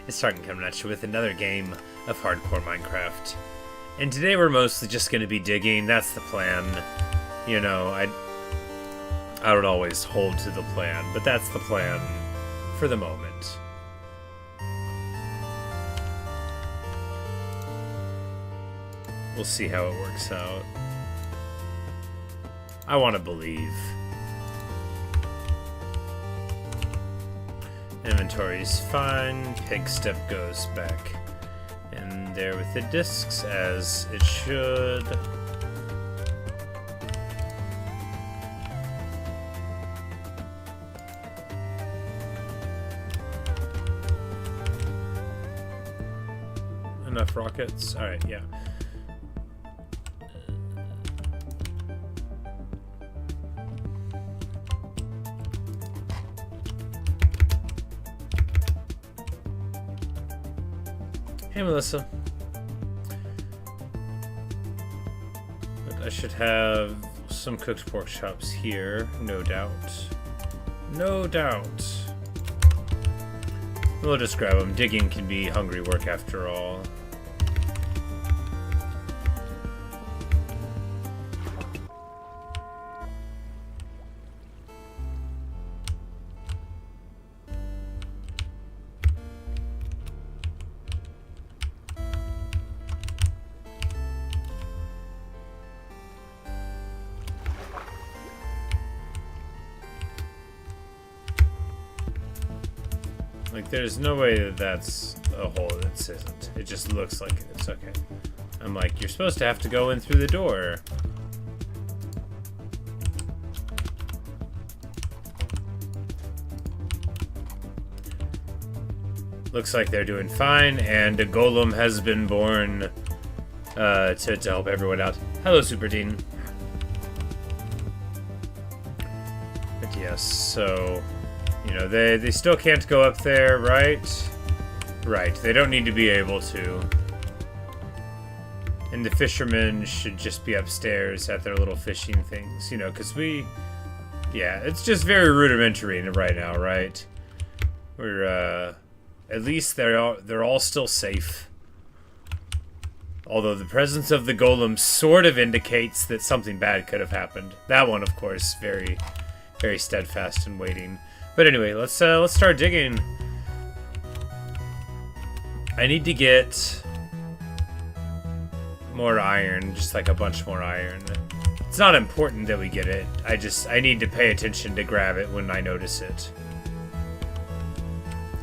It's Sunken coming at you with another game of hardcore Minecraft. And today we're mostly just going to be digging. That's the plan. You know, I don't always hold to the plan, but that's the plan for the moment. We'll see how it works out. I want to believe. Inventory's fine. Pig step goes back in there with the discs as it should. Enough rockets? Alright, yeah. Hey, Melissa. But I should have some cooked pork chops here, no doubt. No doubt. We'll just grab them. Digging can be hungry work after all. Like, there's no way that that's a hole that isn't. It just looks like it. It's okay. I'm like, you're supposed to have to go in through the door. Looks like they're doing fine, and a golem has been born to help everyone out. Hello, Super Dean. But yes, so... You know, they still can't go up there, right? Right, they don't need to be able to. And the fishermen should just be upstairs at their little fishing things, you know, because yeah, it's just very rudimentary right now, right? We're, at least they're all still safe. Although the presence of the golem sort of indicates that something bad could have happened. That one, of course, very, very steadfast and waiting. But anyway, let's start digging. I need to get more iron, just like a bunch more iron. It's not important that we get it. I need to pay attention to grab it when I notice it.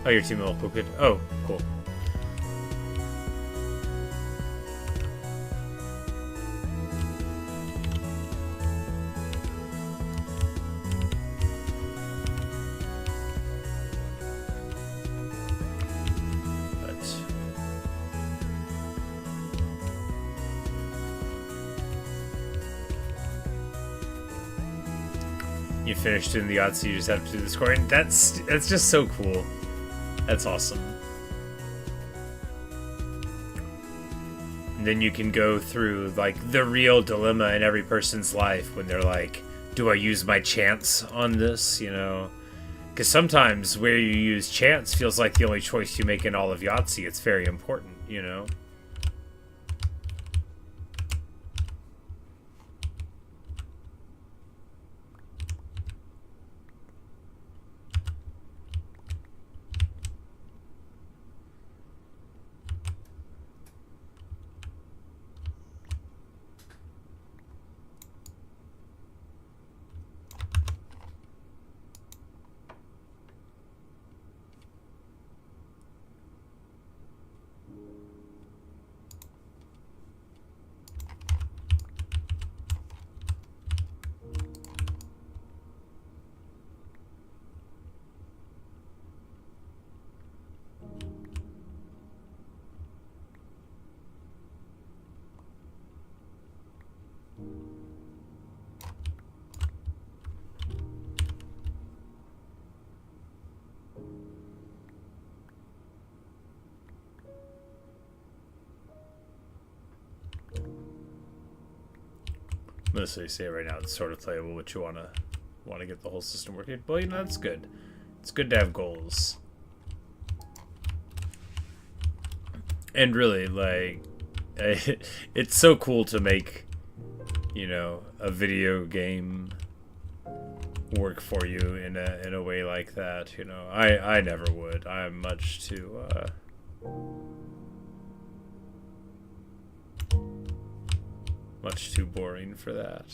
Oh, your team will cook it. Oh, cool. You finished in the Yahtzee, you just have to do the scoring. That's just so cool. That's awesome. And then you can go through, like, the real dilemma in every person's life when they're like, do I use my chance on this, you know? Because sometimes where you use chance feels like the only choice you make in all of Yahtzee. It's very important, you know? Mostly say right now it's sort of playable, but you want to get the whole system working. Well, you know, that's good. It's good to have goals. And really, like, it's so cool to make, you know, a video game work for you in a way like that. You know, I never would. I'm much too boring for that.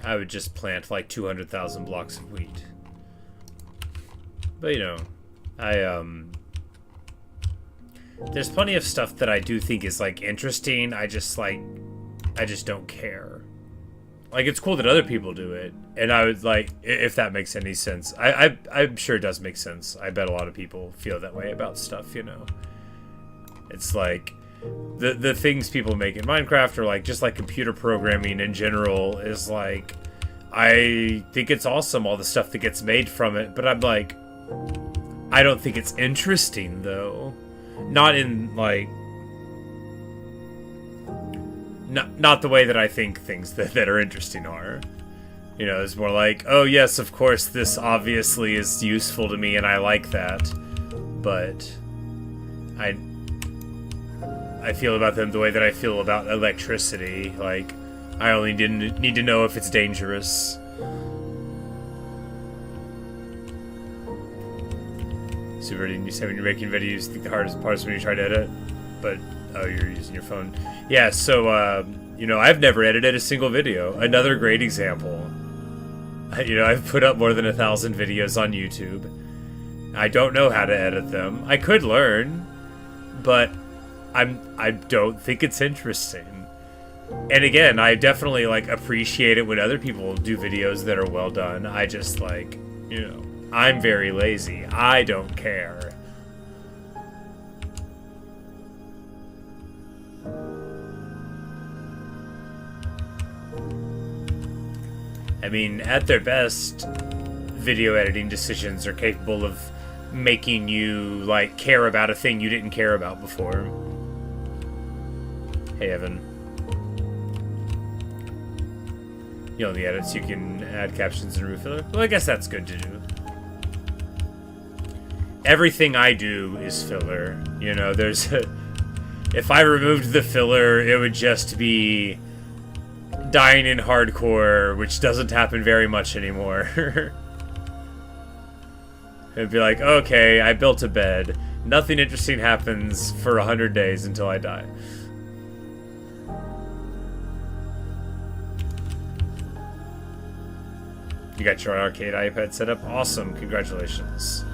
I would just plant like 200,000 blocks of wheat. But you know, there's plenty of stuff that I do think is like interesting. I just don't care. Like, it's cool that other people do it, and I would like, if that makes any sense. I'm sure it does make sense. I bet a lot of people feel that way about stuff, you know. It's like the things people make in Minecraft, or like just like computer programming in general, is like, I think it's awesome, all the stuff that gets made from it, but I'm like, I don't think it's interesting though. Not in like, not the way that I think things that are interesting are. You know, it's more like, oh yes, of course, this obviously is useful to me and I like that, but I feel about them the way that I feel about electricity. Like, I only need to know if it's dangerous. Super, didn't you say when you're making videos, you think the hardest part is when you try to edit? But, oh, you're using your phone. Yeah, so, you know, I've never edited a single video. Another great example. You know, I've put up more than 1,000 videos on YouTube. I don't know how to edit them. I could learn, but I don't think it's interesting. And again, I definitely, like, appreciate it when other people do videos that are well done. I just, like, you know, I'm very lazy. I don't care. I mean, at their best, video editing decisions are capable of making you, like, care about a thing you didn't care about before. Hey, Evan. You know, the edits, you can add captions and roof filler. Well, I guess that's good to do. Everything I do is filler. You know, there's if I removed the filler, it would just be dying in hardcore, which doesn't happen very much anymore. It'd be like, okay, I built a bed. Nothing interesting happens for 100 days until I die. You got your arcade iPad set up? Awesome, congratulations.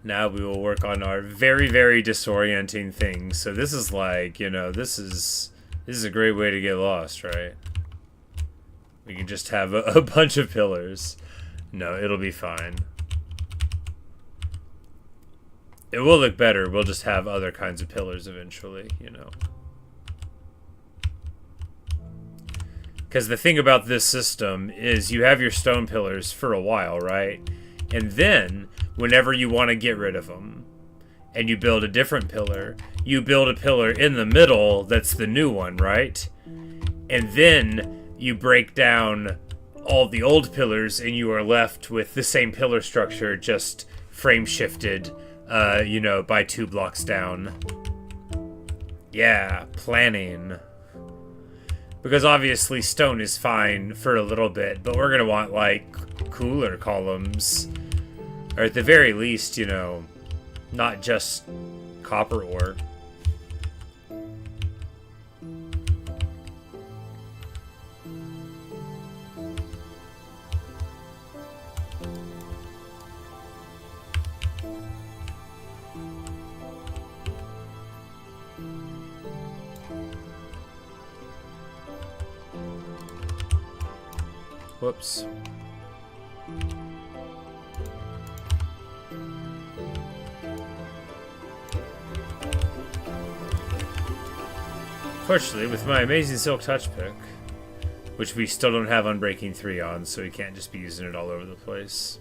Now we will work on our very, very disorienting things. So this is like, you know, this is a great way to get lost, right? We can just have a bunch of pillars. No, it'll be fine. It will look better. We'll just have other kinds of pillars eventually, you know. Because the thing about this system is you have your stone pillars for a while, right? And then, whenever you want to get rid of them, and you build a different pillar, you build a pillar in the middle that's the new one, right? And then you break down all the old pillars, and you are left with the same pillar structure, just frame shifted, you know, by 2 blocks down. Yeah, planning. Because obviously stone is fine for a little bit, but we're gonna want, like, cooler columns. Or at the very least, you know, not just copper ore. Whoops. Fortunately, with my amazing silk touch pick, which we still don't have Unbreaking 3 on, so we can't just be using it all over the place.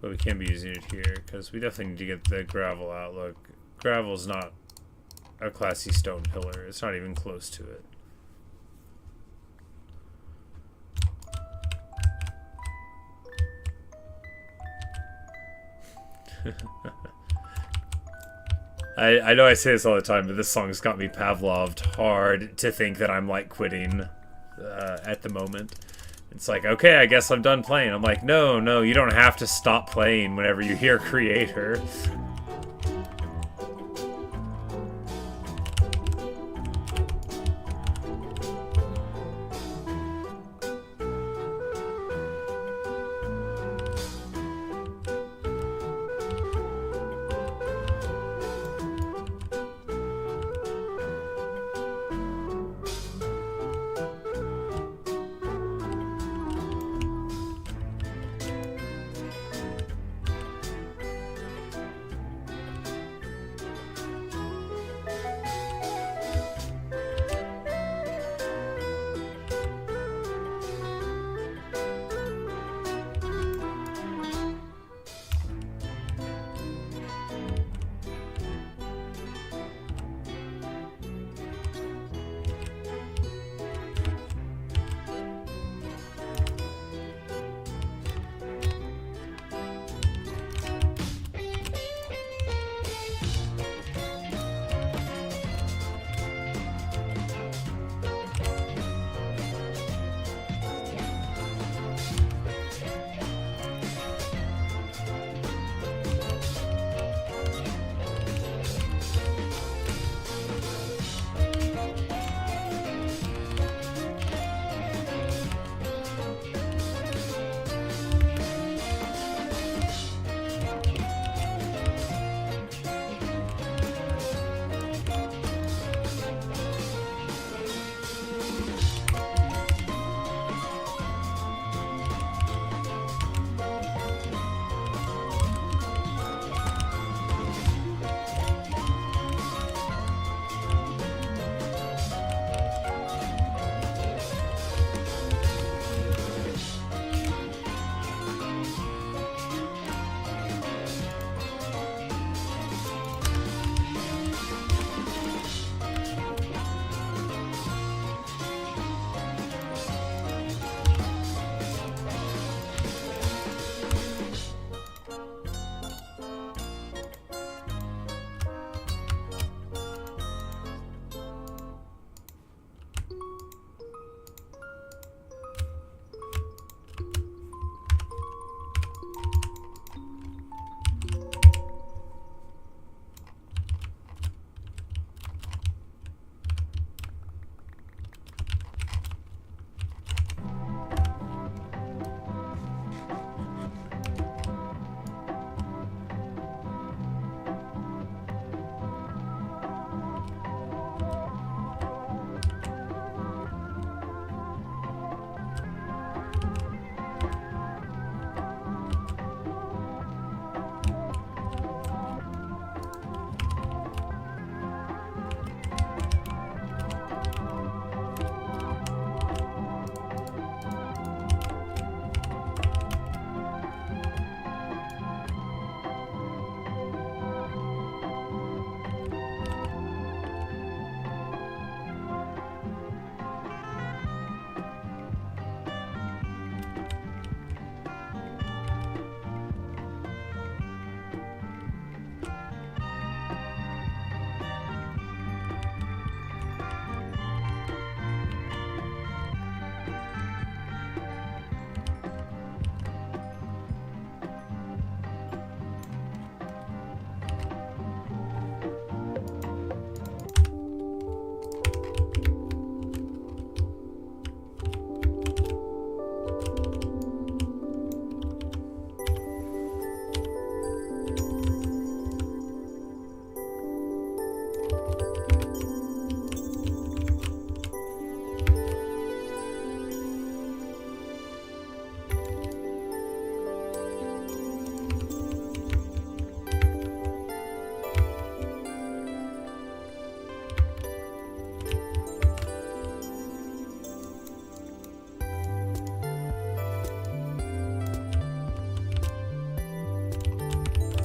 But we can't be using it here, because we definitely need to get the gravel out. Look, gravel's not a classy stone pillar. It's not even close to it. I know I say this all the time, but this song's got me Pavloved hard to think that I'm like quitting at the moment. It's like, okay, I guess I'm done playing. I'm like, no, you don't have to stop playing whenever you hear Creator.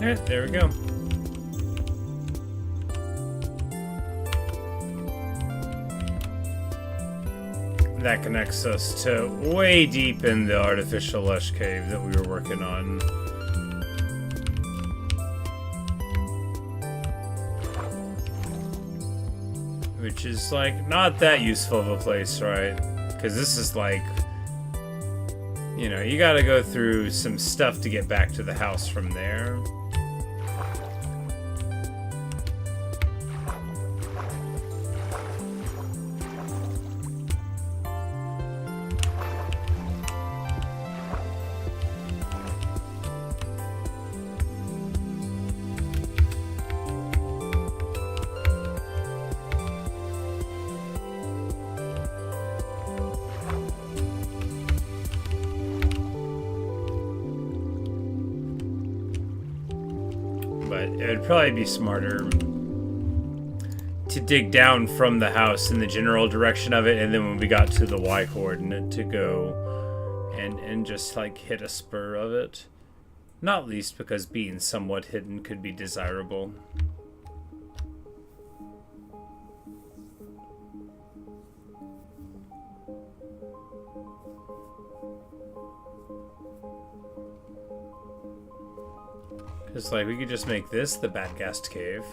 Alright, there we go. That connects us to way deep in the artificial lush cave that we were working on. Which is, like, not that useful of a place, right? Because this is, like, you know, you gotta go through some stuff to get back to the house from there. But it would probably be smarter to dig down from the house in the general direction of it, and then when we got to the Y coordinate to go and just like hit a spur of it. Not least because being somewhat hidden could be desirable. It's like, we could just make this the Batghast Cave.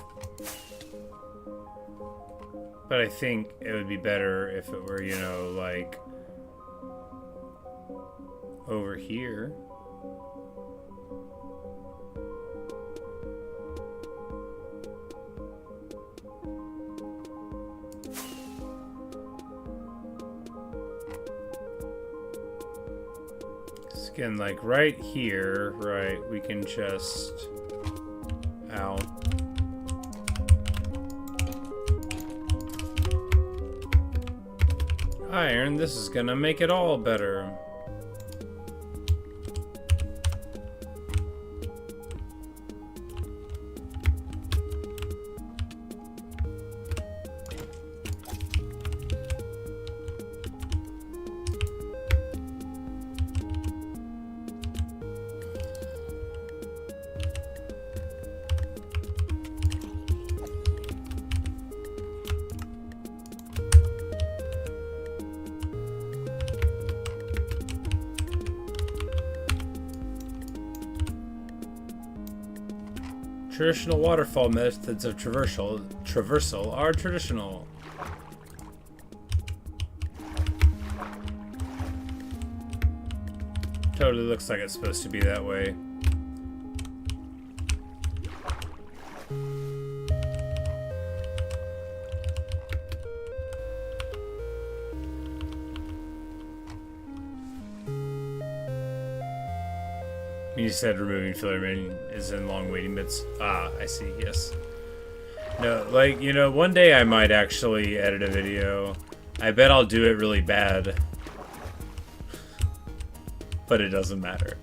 But I think it would be better if it were, you know, like, over here. Again, like right here, right, we can just, ow. Iron, this is gonna make it all better. Traditional waterfall methods of traversal are traditional. Totally looks like it's supposed to be that way. You said removing filler is in long waiting bits. Ah, I see, yes. No, like, you know, one day I might actually edit a video. I bet I'll do it really bad. But it doesn't matter.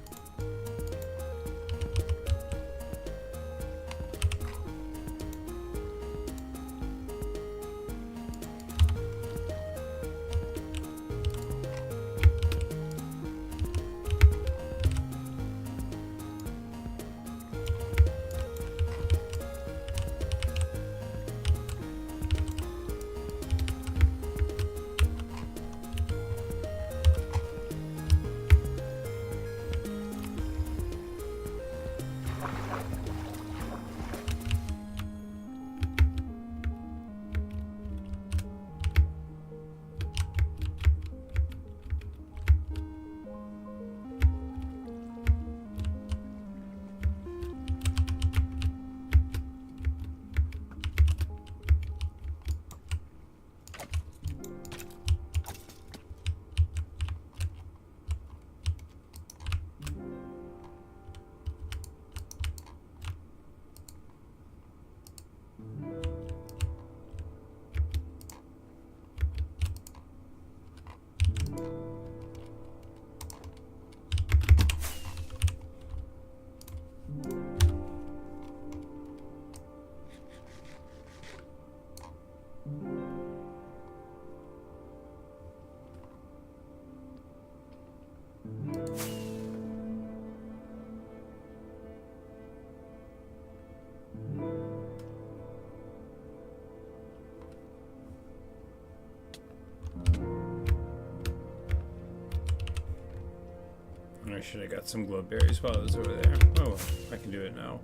should have got some glowberries while I was over there. Oh, I can do it now.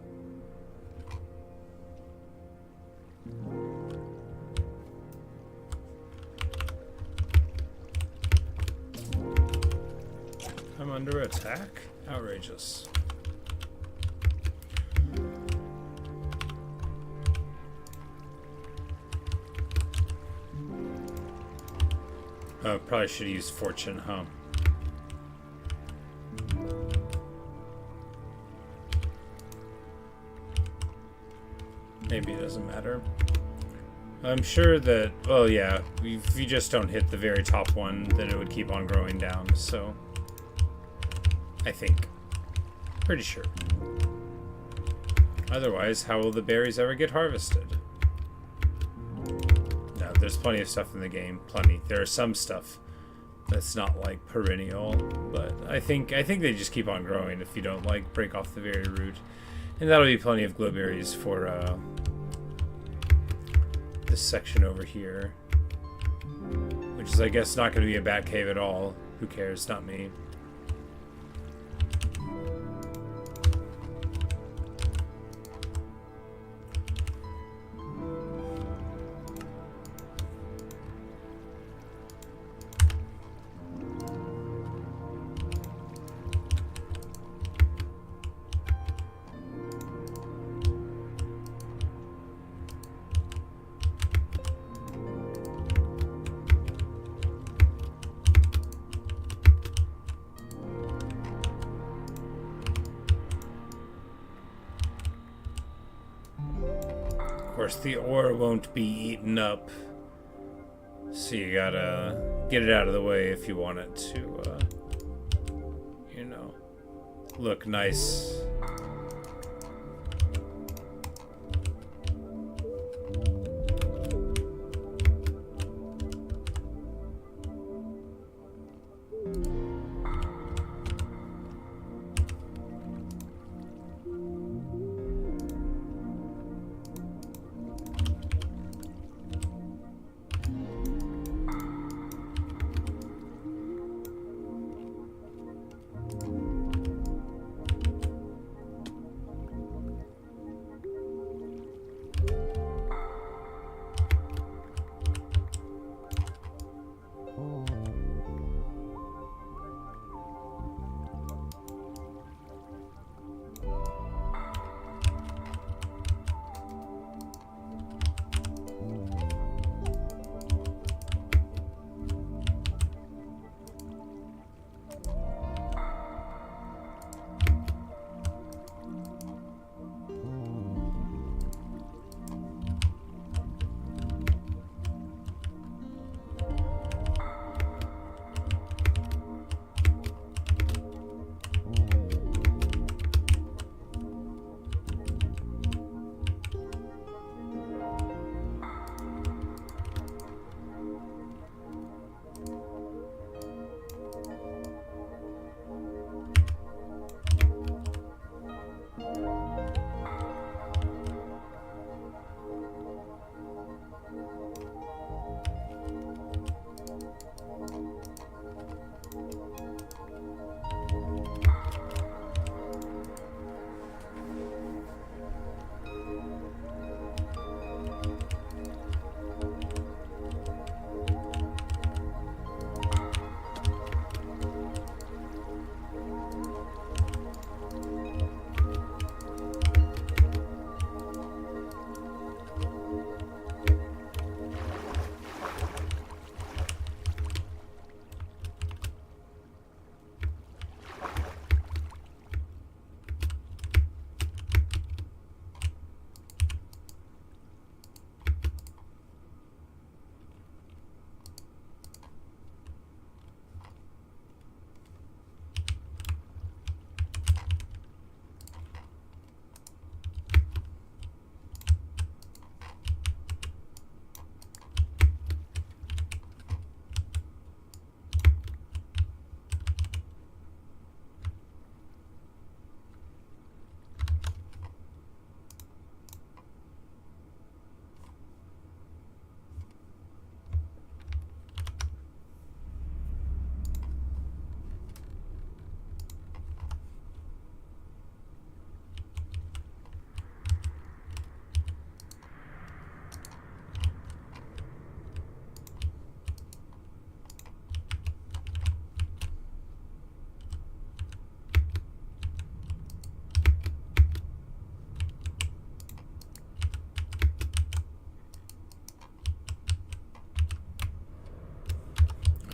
I'm under attack? Outrageous. Oh, probably should have used fortune, huh? Maybe it doesn't matter. I'm sure that, well, yeah, if you just don't hit the very top one, then it would keep on growing down, so... I think. Pretty sure. Otherwise, how will the berries ever get harvested? No, there's plenty of stuff in the game. Plenty. There are some stuff that's not, like, perennial, but I think they just keep on growing if you don't, like, break off the very root. And that'll be plenty of glowberries for, this section over here. Which is, I guess, not going to be a bat cave at all. Who cares? Not me. Of course, the ore won't be eaten up, so you gotta get it out of the way if you want it to, you know, look nice.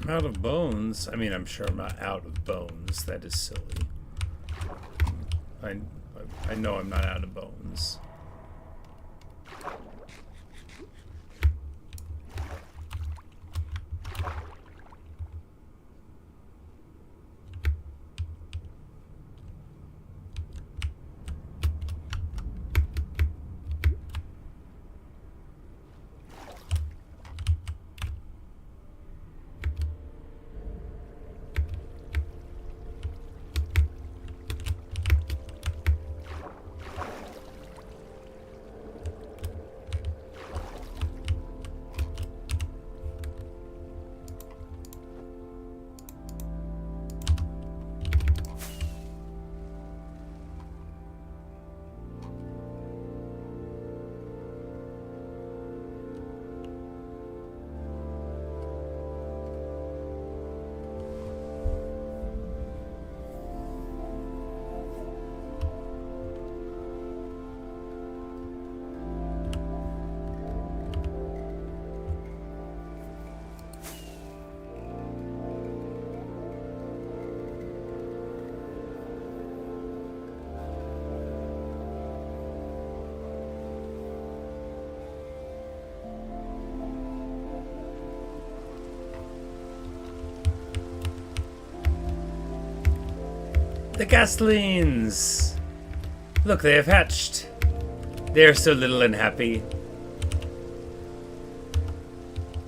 Out of bones? I mean, I'm sure I'm not out of bones. That is silly. I know I'm not out of bones. The Gastlings! Look, they have hatched. They are so little and happy.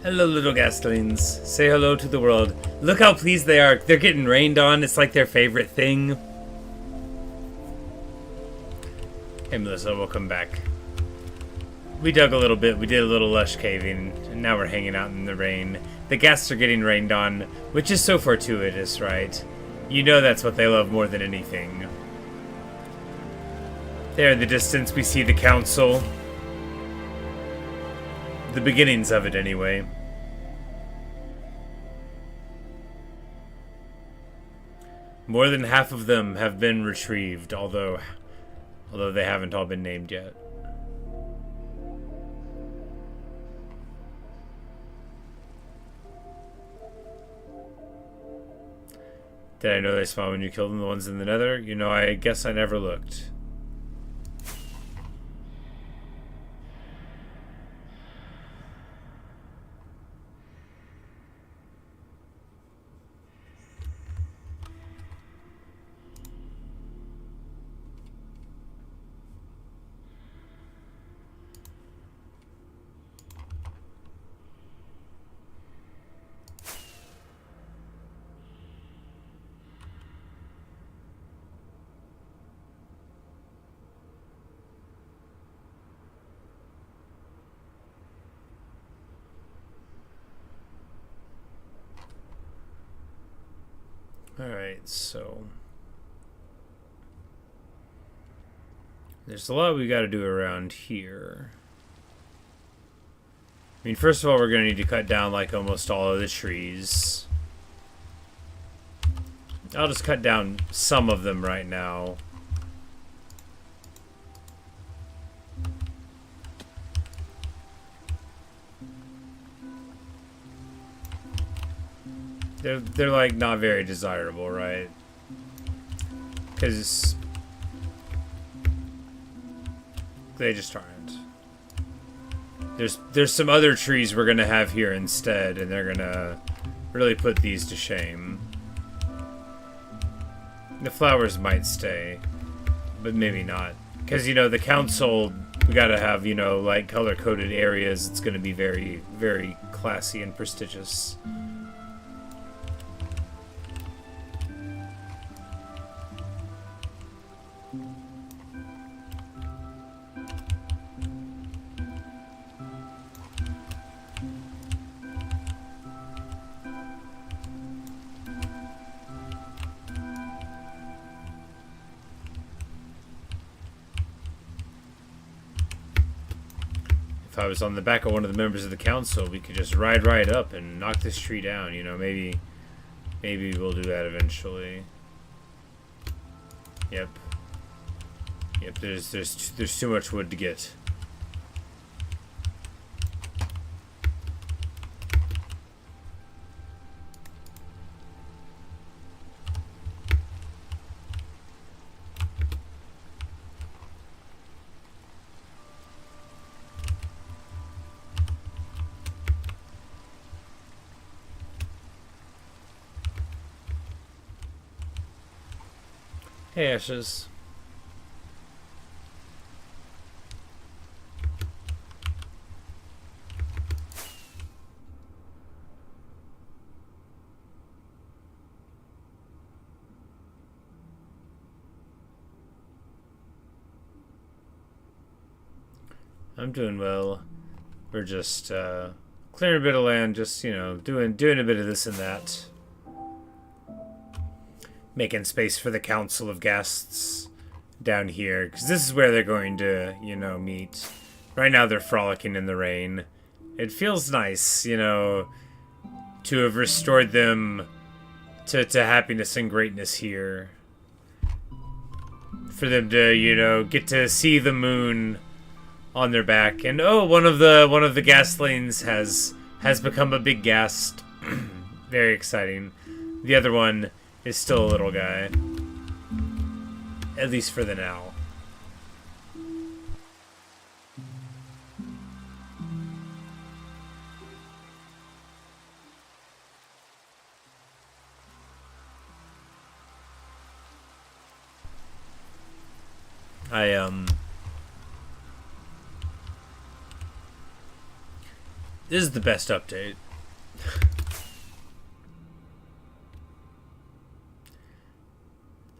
Hello, little Gastlings. Say hello to the world. Look how pleased they are. They're getting rained on. It's like their favorite thing. Hey, Melissa, welcome back. We dug a little bit. We did a little lush caving, and now we're hanging out in the rain. The ghasts are getting rained on, which is so fortuitous, right? You know that's what they love more than anything. There in the distance we see the council. The beginnings of it, anyway. More than half of them have been retrieved, although they haven't all been named yet. Did I know they spawned when you killed them, the ones in the nether? You know, I guess I never looked. Alright, so there's a lot we gotta do around here. I mean, first of all, we're gonna need to cut down like almost all of the trees. I'll just cut down some of them right now. They're like not very desirable, right? Because they just aren't. There's some other trees we're gonna have here instead, and they're gonna really put these to shame. The flowers might stay, but maybe not. Because, you know, the council, we gotta have, you know, like color-coded areas. It's gonna be very, very classy and prestigious. If I was on the back of one of the members of the council, we could just ride right up and knock this tree down. You know, maybe we'll do that eventually. Yep. There's too much wood to get. Hey, Ashes. I'm doing well. We're just clearing a bit of land, just doing a bit of this and that, making space for the council of guests down here, because this is where they're going to meet. Right now they're frolicking in the rain. It feels nice, to have restored them to happiness and greatness here. For them to get to see the moon on their back, and one of the gastlings has become a big ghast. Very exciting. The other one is still a little guy, at least for the now. This is the best update.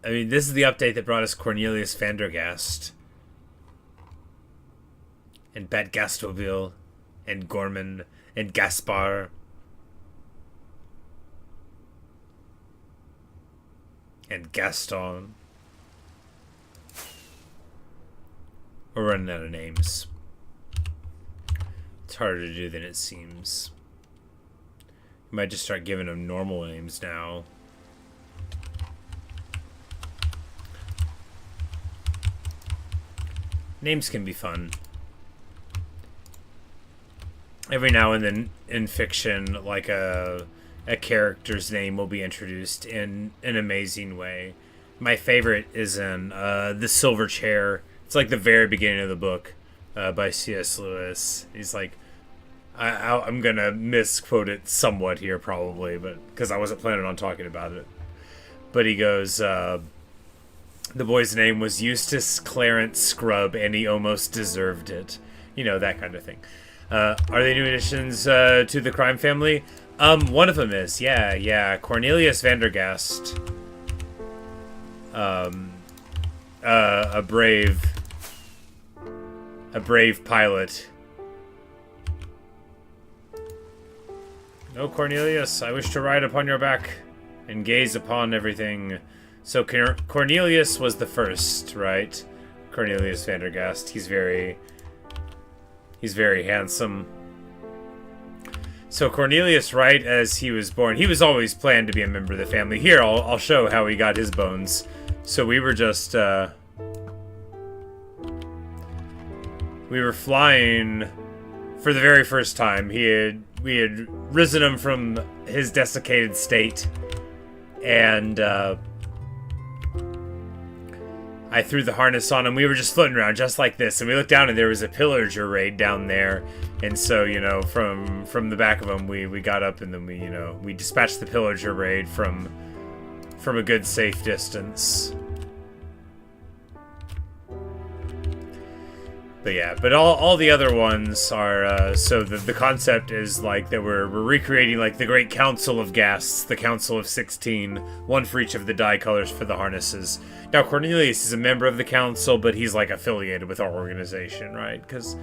I mean, this is the update that brought us Cornelius Vandergast, and Batghastcavern, and Gorman, and Gaspar, and Gaston. We're running out of names. It's harder to do than it seems. You might just start giving them normal names now. Names can be fun. Every now and then in fiction, like a character's name will be introduced in an amazing way. My favorite is in The Silver Chair. It's like the very beginning of the book. By C.S. Lewis. He's like, I'm gonna misquote it somewhat here probably, but because I wasn't planning on talking about it. But he goes, the boy's name was Eustace Clarence Scrubb, and he almost deserved it. That kind of thing. Are they new additions to the crime family? One of them is, yeah. Cornelius Vandergast. A brave pilot. Oh, Cornelius, I wish to ride upon your back and gaze upon everything. So Cornelius was the first, right? Cornelius Vandergast. He's very handsome. So Cornelius, right as he was born, he was always planned to be a member of the family. Here, I'll show how he got his bones. So we were just, we were flying for the very first time. We had risen him from his desiccated state, and I threw the harness on him. We were just floating around just like this, and we looked down, and there was a pillager raid down there. And so, from the back of him, we got up, and then we dispatched the pillager raid from a good safe distance. But yeah, but all the other ones are, so the concept is like that we're recreating like the Great Council of Ghasts, the Council of 16, one for each of the dye colors for the harnesses. Now Cornelius is a member of the council, but he's like affiliated with our organization, right? Because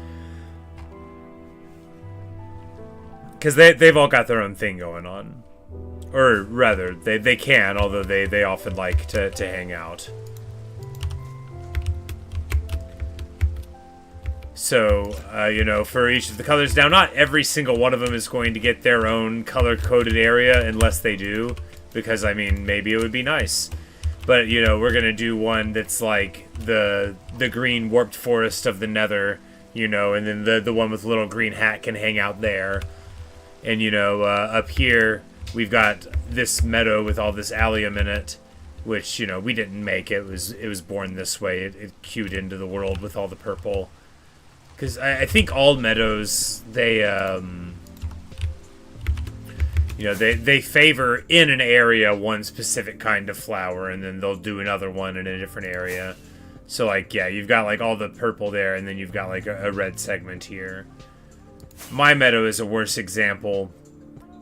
they've all got their own thing going on. Or rather, they can, although they often like to hang out. So, for each of the colors, now not every single one of them is going to get their own color-coded area unless they do, because, I mean, maybe it would be nice. But, we're going to do one that's like the green warped forest of the nether, and then the one with the little green hat can hang out there. And, up here, we've got this meadow with all this allium in it, which, we didn't make. It was born this way. It queued into the world with all the purple. Because I think all meadows, they You know, they favor in an area one specific kind of flower, and then they'll do another one in a different area. So, like, yeah, you've got, like, all the purple there, and then you've got, like, a red segment here. My meadow is a worse example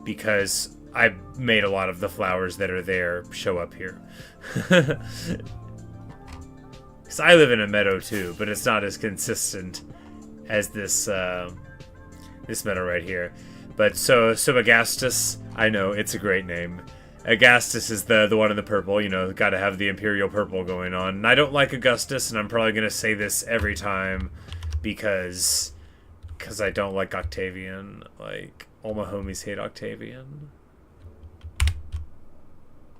because I made a lot of the flowers that are there show up here. Because I live in a meadow, too, but it's not as consistent as this, this meadow right here. But so Agastus, I know, it's a great name. Agastus is the one in the purple, you know, gotta have the Imperial purple going on. And I don't like Augustus, and I'm probably gonna say this every time because I don't like Octavian. Like, all my homies hate Octavian.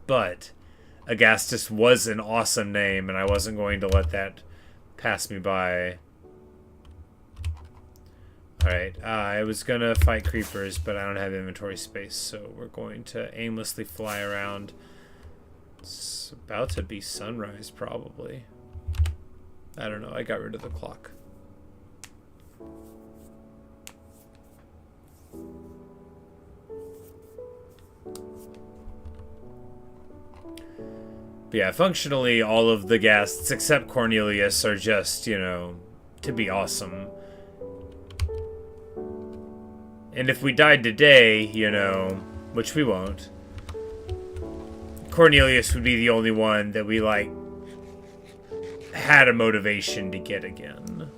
But Agastus was an awesome name, and I wasn't going to let that pass me by. Alright, I was gonna fight creepers, but I don't have inventory space, so we're going to aimlessly fly around. It's about to be sunrise, probably. I don't know, I got rid of the clock. But yeah, functionally, all of the ghasts, except Cornelius, are just, you know, to be awesome. And if we died today, you know, which we won't, Cornelius would be the only one that we, like, had a motivation to get again.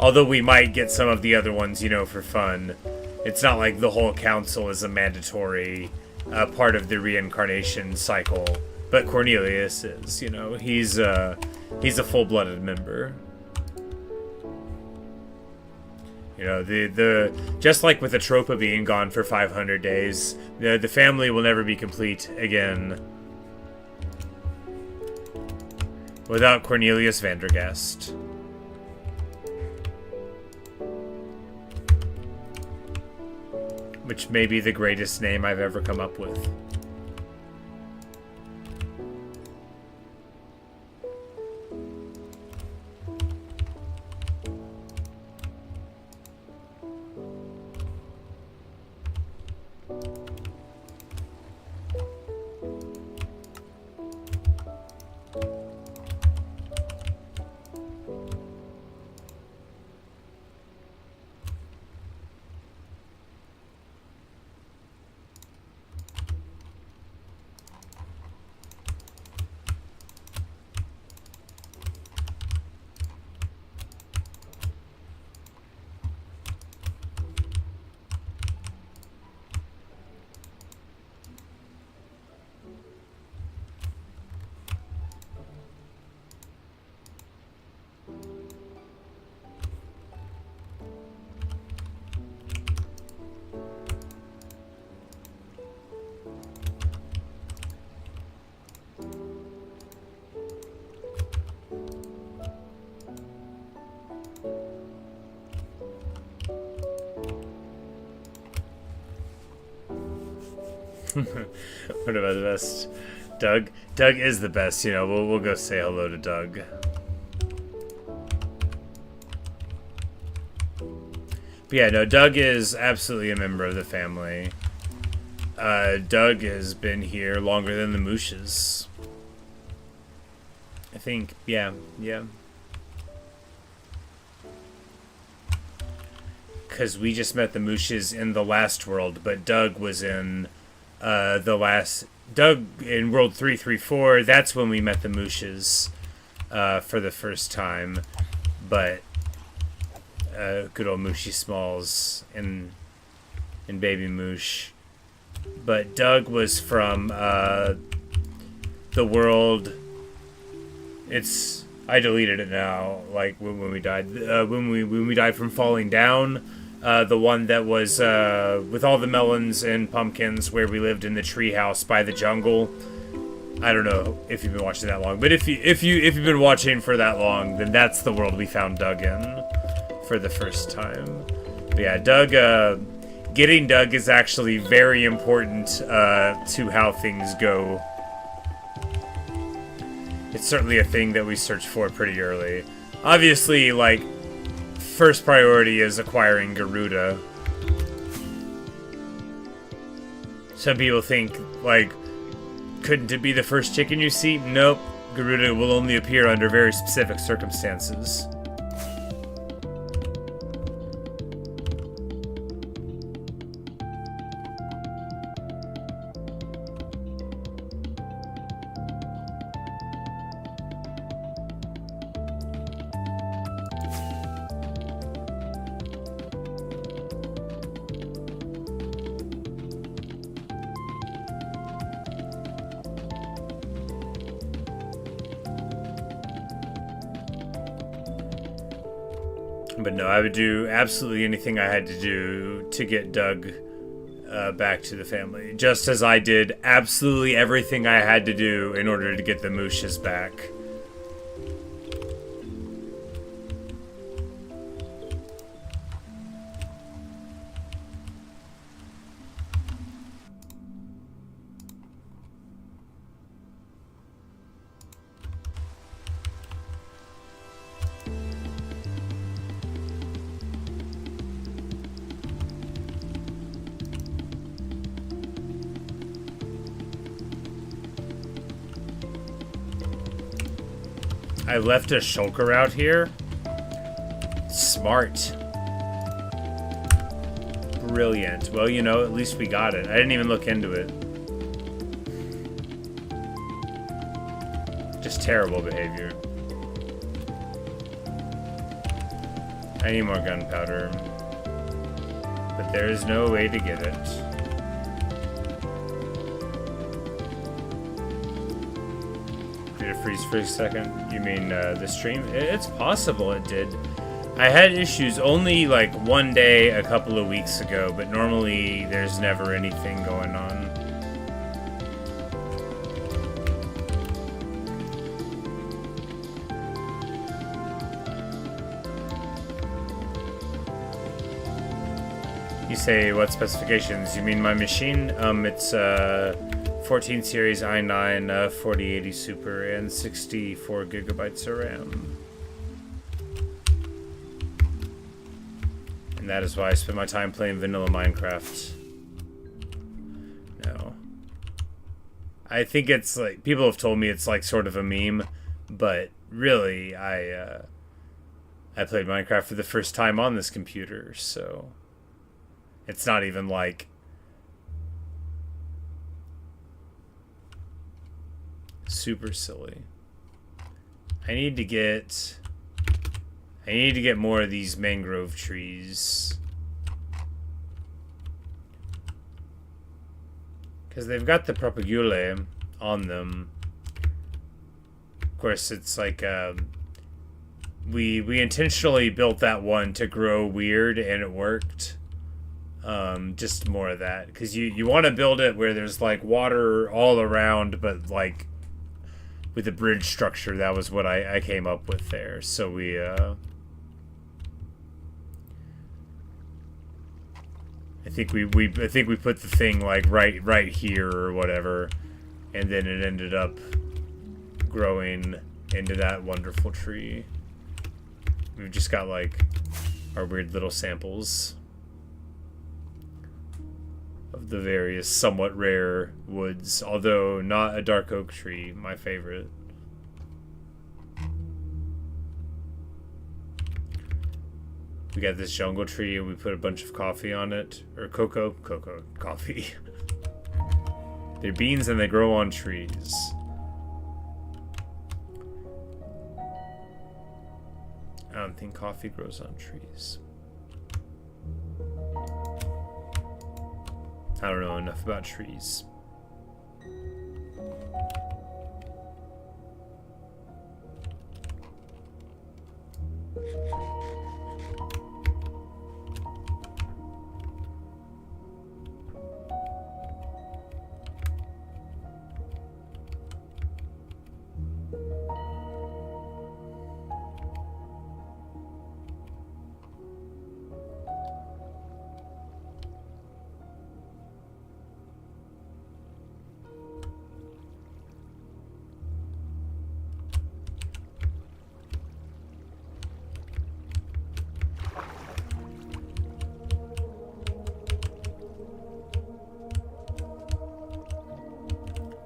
Although we might get some of the other ones, you know, for fun. It's not like the whole council is a mandatory part of the reincarnation cycle. But Cornelius is, you know, he's a full-blooded member. You know, the just like with Atropa being gone for 500 days, the family will never be complete again without Cornelius Vandergast. Which may be the greatest name I've ever come up with. What about the best? Doug? Doug is the best, you know. We'll go say hello to Doug. But yeah, no, Doug is absolutely a member of the family. Doug has been here longer than the Mooshes. I think, yeah. Because we just met the Mooshes in the last world, but Doug was in Doug in World 334, that's when we met the Mooshes for the first time. But good old Mooshy Smalls and Baby Moosh. But Doug was from the world. I deleted it now. Like when we died, when we died from falling down. The one that was with all the melons and pumpkins, where we lived in the treehouse by the jungle. I don't know if you've been watching that long, but if you've been watching for that long, then that's the world we found Doug in for the first time. But yeah, Doug. Getting Doug is actually very important to how things go. It's certainly a thing that we search for pretty early. Obviously, like, first priority is acquiring Garuda. Some people think, like, couldn't it be the first chicken you see? Nope. Garuda will only appear under very specific circumstances. But no, I would do absolutely anything I had to do to get Doug back to the family. Just as I did absolutely everything I had to do in order to get the Mooshes back. I left a shulker out here. Smart. Brilliant. Well, you know, at least we got it. I didn't even look into it. Just terrible behavior. I need more gunpowder. But there is no way to get it. Did it freeze for a second? You mean the stream? It's possible it did. I had issues only like one day a couple of weeks ago, but normally there's never anything going on. You say what specifications? You mean my machine? It's 14 series i9 4080 Super and 64 gigabytes of RAM. And that is why I spend my time playing vanilla Minecraft. No. I think it's like, people have told me it's like sort of a meme, but really, I played Minecraft for the first time on this computer, so it's not even like super silly. I need to get more of these mangrove trees. Because they've got the propagule on them. Of course, it's like, we intentionally built that one to grow weird, and it worked. Just more of that. Because you want to build it where there's, like, water all around, but, like, with a bridge structure. That was what I came up with there. So we, I think we put the thing like right here or whatever, and then it ended up growing into that wonderful tree. We've just got like our weird little samples of the various somewhat rare woods, although not a dark oak tree, my favorite. We got this jungle tree and we put a bunch of coffee on it. Or coffee. They're beans and they grow on trees. I don't think coffee grows on trees. I don't know enough about trees.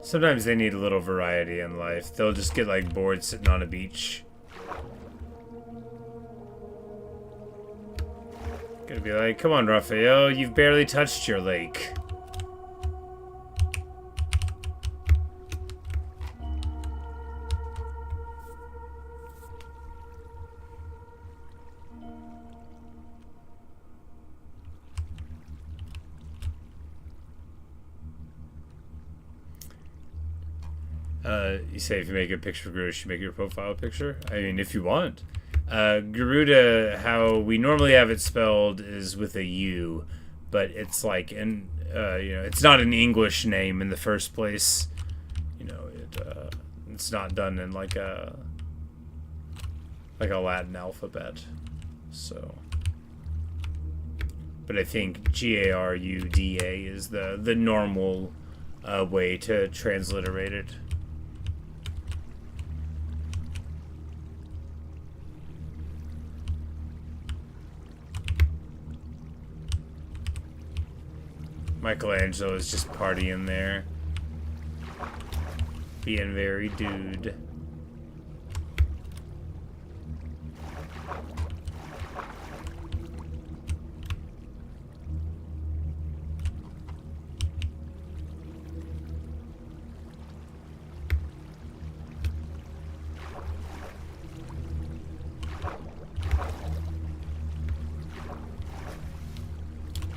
Sometimes they need a little variety in life. They'll just get like bored sitting on a beach. Gonna be like, come on, Raphael, you've barely touched your lake. You say if you make a picture of Garuda, you should make your profile picture? I mean, if you want. Garuda, how we normally have it spelled is with a U, but it's like, it's not an English name in the first place. You know, it's not done in like a Latin alphabet. So, but I think Garuda is the normal way to transliterate it. Michelangelo is just partying there. Being very dude.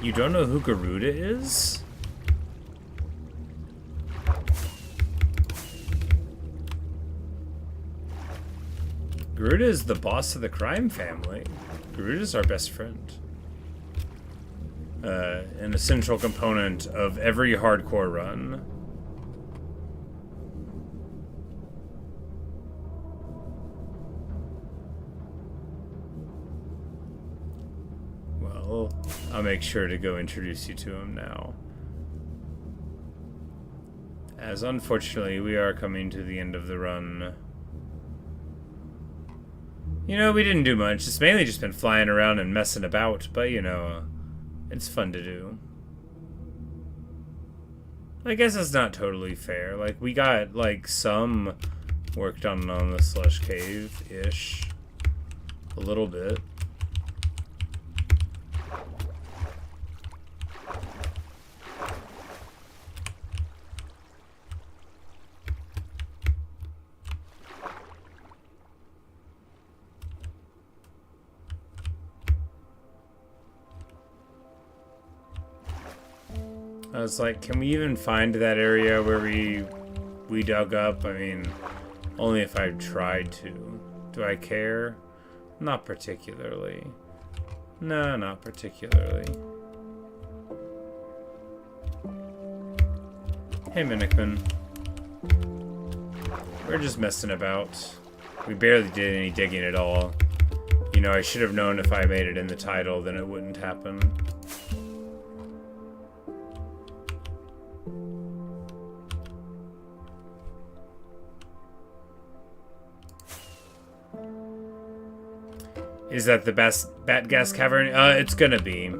You don't know who Garuda is? Garuda is the boss of the crime family. Garuda's our best friend. An essential component of every hardcore run. Well, I'll make sure to go introduce you to him now. As unfortunately, we are coming to the end of the run. You know, we didn't do much. It's mainly just been flying around and messing about, but you know, it's fun to do. I guess it's not totally fair. Like, we got, like, some work done on the Slush Cave-ish. A little bit. I was like, can we even find that area where we dug up? I mean, only if I tried to. Do I care? Not particularly. No, not particularly. Hey, Minikman. We're just messing about. We barely did any digging at all. You know, I should have known if I made it in the title, then it wouldn't happen. Is that the best Batghastcavern? It's gonna be.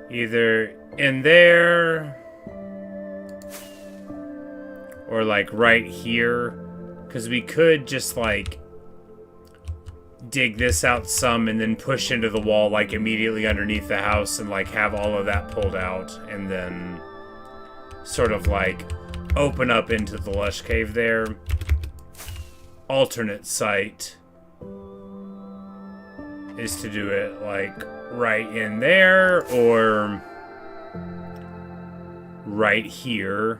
Either in there or like right here, because we could just like dig this out some and then push into the wall like immediately underneath the house and like have all of that pulled out and then sort of like open up into the lush cave there. Alternate site is to do it like right in there or right here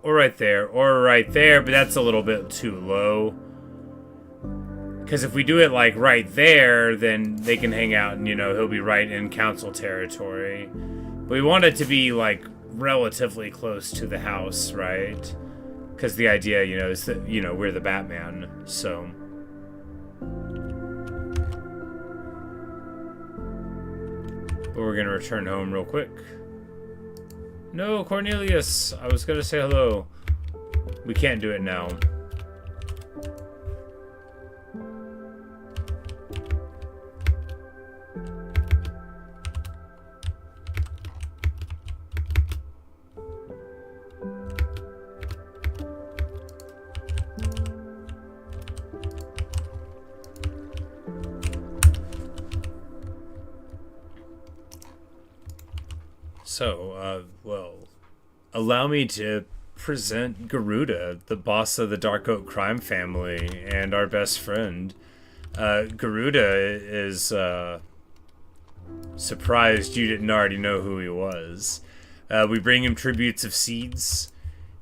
or right there, but that's a little bit too low. Because if we do it like right there, then they can hang out and, you know, he'll be right in council territory. We want it to be, like, relatively close to the house, right? Because the idea, you know, is that, you know, we're the Batman, so. But we're gonna return home real quick. No, Cornelius! I was gonna say hello. We can't do it now. Well, allow me to present Garuda, the boss of the Dark Oak crime family and our best friend. Garuda is, surprised you didn't already know who he was. We bring him tributes of seeds.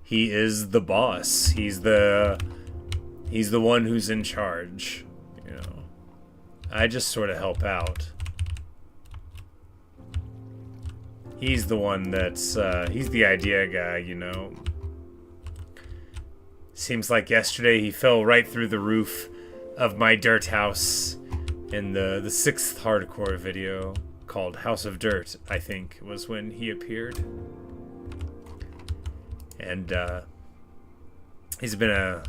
He is the boss. He's the one who's in charge, you know. I just sort of help out. He's the one that's, he's the idea guy, you know. Seems like yesterday he fell right through the roof of my dirt house in the 6th hardcore video called House of Dirt, I think, was when he appeared. And, he's been a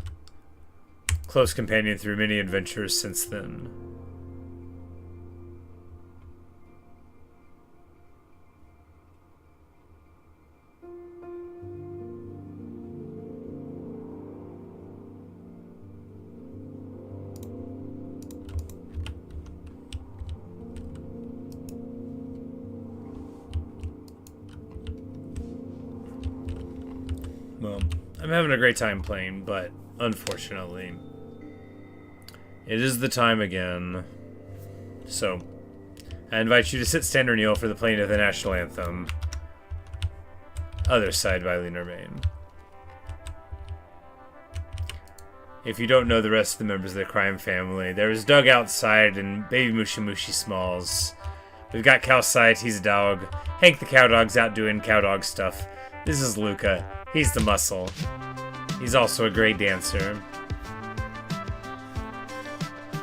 close companion through many adventures since then. Well, I'm having a great time playing, but unfortunately, it is the time again. So, I invite you to sit, stand, or kneel for the playing of the national anthem. Other Side by Lena Rain. If you don't know the rest of the members of the crime family, there is Doug outside and Baby Mushy Mushy Smalls. We've got Calcite, he's a dog. Hank the cow dog's out doing cow dog stuff. This is Luca. He's the muscle. He's also a great dancer.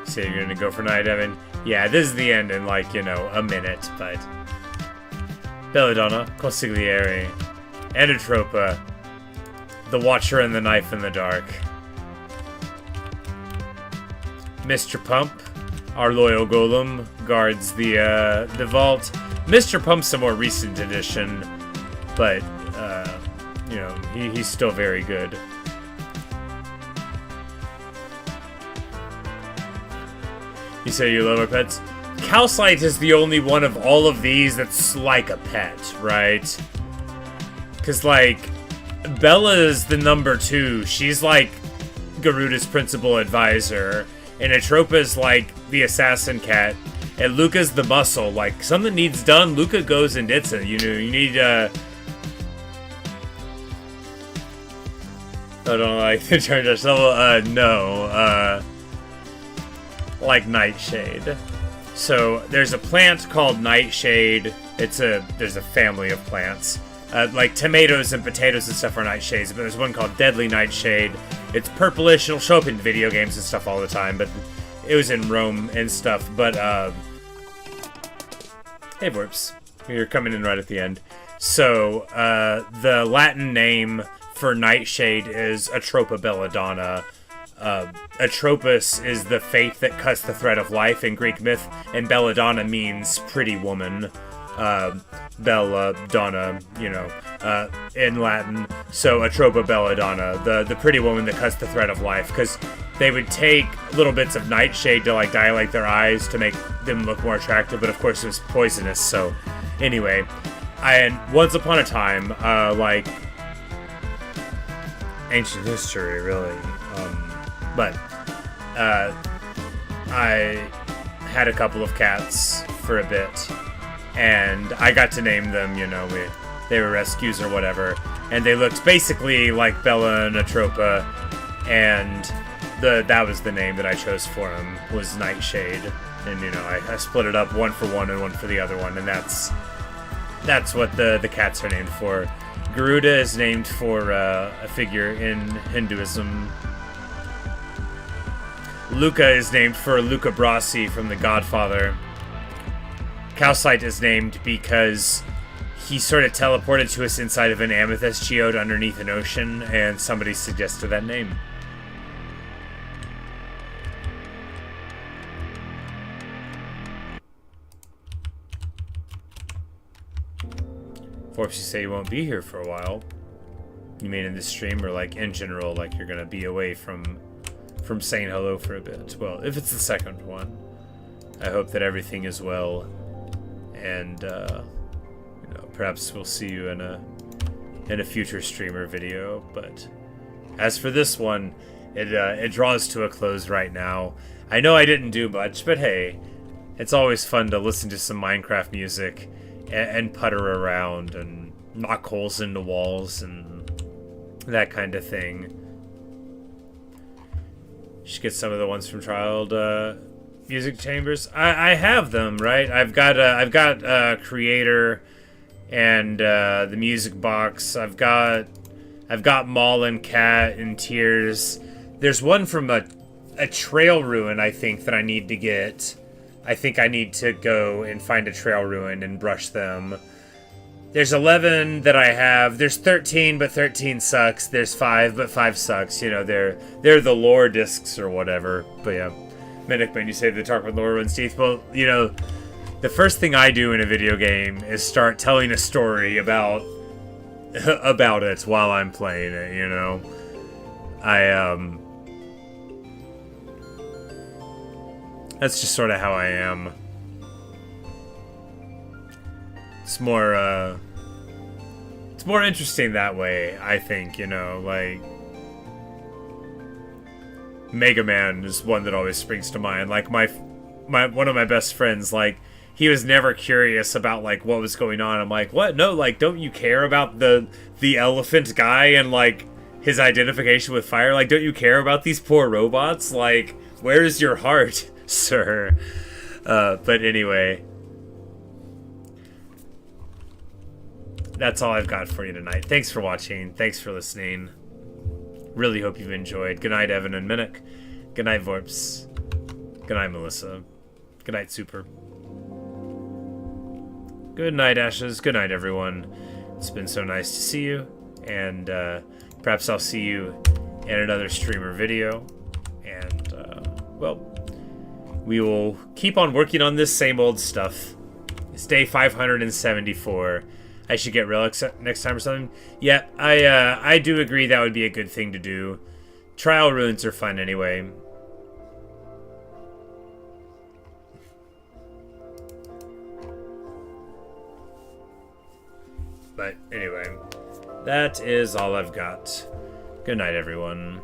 So you're gonna go for night, Evan? Yeah, this is the end in, like, you know, a minute, but... Belladonna, Consigliere, Anatropa, the Watcher and the Knife in the Dark. Mr. Pump, our loyal golem, guards the vault. Mr. Pump's a more recent addition, but, you know, he's still very good. You say you love our pets? Calcite is the only one of all of these that's like a pet, right? Because, like, Bella's the number 2. She's, like, Garuda's principal advisor. And Atropa's, like, the assassin cat. And Luca's the muscle. Like, something needs done, Luca goes and gets it. You know, you need, I don't like the turn yourself. No. Like Nightshade. So there's a plant called Nightshade. There's a family of plants. Like tomatoes and potatoes and stuff are nightshades, but there's one called Deadly Nightshade. It's purplish. It'll show up in video games and stuff all the time, but it was in Rome and stuff. But hey, Vorps, you're coming in right at the end. So the Latin name for Nightshade is Atropa Belladonna. Atropos is the faith that cuts the thread of life in Greek myth, and Belladonna means pretty woman. Belladonna, you know, in Latin. So Atropa Belladonna, the pretty woman that cuts the thread of life, because they would take little bits of nightshade to, like, dilate their eyes to make them look more attractive, but of course it was poisonous. So anyway, once upon a time, like ancient history, really, but I had a couple of cats for a bit, and I got to name them, you know, they were rescues or whatever, and they looked basically like Bella and Atropa, and that was the name that I chose for them, was Nightshade. And, you know, I split it up, one for one and one for the other one, and that's what the cats are named for. Garuda is named for a figure in Hinduism. Luca is named for Luca Brasi from The Godfather. Calcite is named because he sort of teleported to us inside of an amethyst geode underneath an ocean, and somebody suggested that name. Forbes, you say you won't be here for a while. You mean in this stream, or like in general, like you're gonna be away from saying hello for a bit? Well, if it's the second one, I hope that everything is well, and you know, perhaps we'll see you in a future streamer video. But as for this one, it draws to a close right now. I know I didn't do much, but hey, it's always fun to listen to some Minecraft music and putter around and knock holes into walls and that kind of thing. You should get some of the ones from Child Music Chambers. I have them, right? I've got Creator and the Music Box. I've got Maul and Cat and Tears. There's one from a trail ruin, I think, that I need to get. I think I need to go and find a trail ruin and brush them. There's 11 that I have. There's 13, but 13 sucks. There's 5, but 5 sucks. You know, they're the lore discs or whatever. But yeah, Minikman, you say the talk with lore runs teeth. Well, you know, the first thing I do in a video game is start telling a story about it while I'm playing it. You know, that's just sort of how I am. It's more interesting that way, I think, you know, like Mega Man is one that always springs to mind. Like my one of my best friends, like, he was never curious about like what was going on. I'm like, what? No, like, don't you care about the elephant guy and like his identification with fire? Like, don't you care about these poor robots? Like, where's your heart, sir? But anyway, that's all I've got for you tonight. Thanks for watching. Thanks for listening. Really hope you've enjoyed. Good night, Evan and Minik. Good night, Vorps. Good night, Melissa. Good night, Super. Good night, Ashes. Good night, everyone. It's been so nice to see you. And perhaps I'll see you in another streamer video. And, well, we will keep on working on this same old stuff. It's day 574. I should get relics next time or something. Yeah, I do agree that would be a good thing to do. Trial ruins are fun anyway. But anyway, that is all I've got. Good night, everyone.